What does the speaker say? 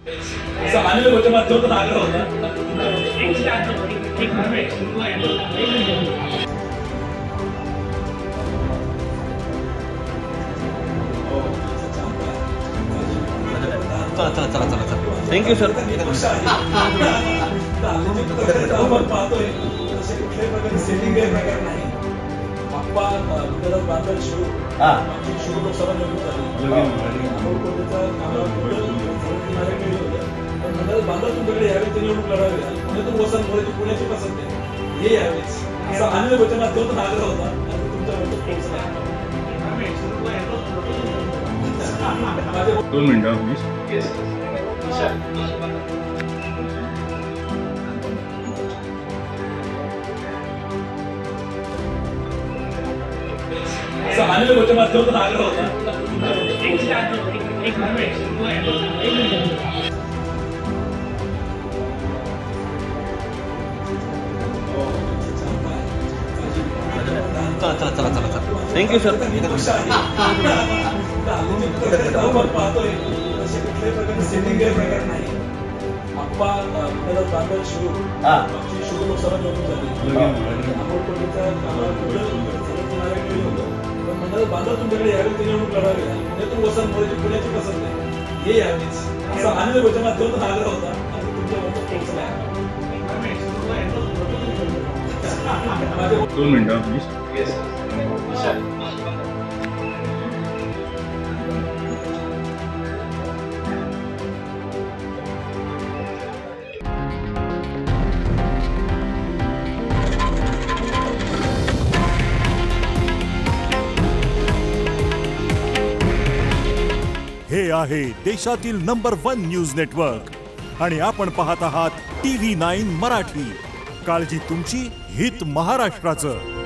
असा अनिल गोच्या माध्यमातून आग्रह होता. चला चला चला चला चला थँक्यू सर. पाहतोय तसे कुठल्याही प्रकारचे सेटिंग प्रकार नाही. आप्पा बांधल शिव शिव लोकसभा निवडणूक झाली. बांधल तुमच्याकडे यावेळी ते निवडणूक लढावी. पुण्यातून वसंत मोरे पुण्याची पसंत आहे हे यावेळेस असा अनिल गोच्या माध्यमातून आग्रह होता. तुमच्या पोहोचला. 2 मिनिटं प्लीज. असा अनिल गोच्या माध्यमातून आग्रह होता. चला चला चला चला चला थँक्यू सर. पाहतोय तसे कुठल्याही प्रकारचे सेटिंग प्रकार नाही. आप्पा बांधल शिव शिव लोकसभा निवडणूक झाली. बांधल तुमच्याकडे यावेळी ते निवडणूक लढावी. पुण्यातून वसंत मोरे पुण्याची पसंत आहे हे यावेळेस असा अनिल गोच्या माध्यमातून आग्रह होता. तुमच्या पोहोचला. 2 मिनिटं प्लीज. हे आहे देशातील नंबर 1 न्यूज नेटवर्क आणि आपण पाहत आहात TV9 मराठी. काळजी तुमची, हित महाराष्ट्राचं.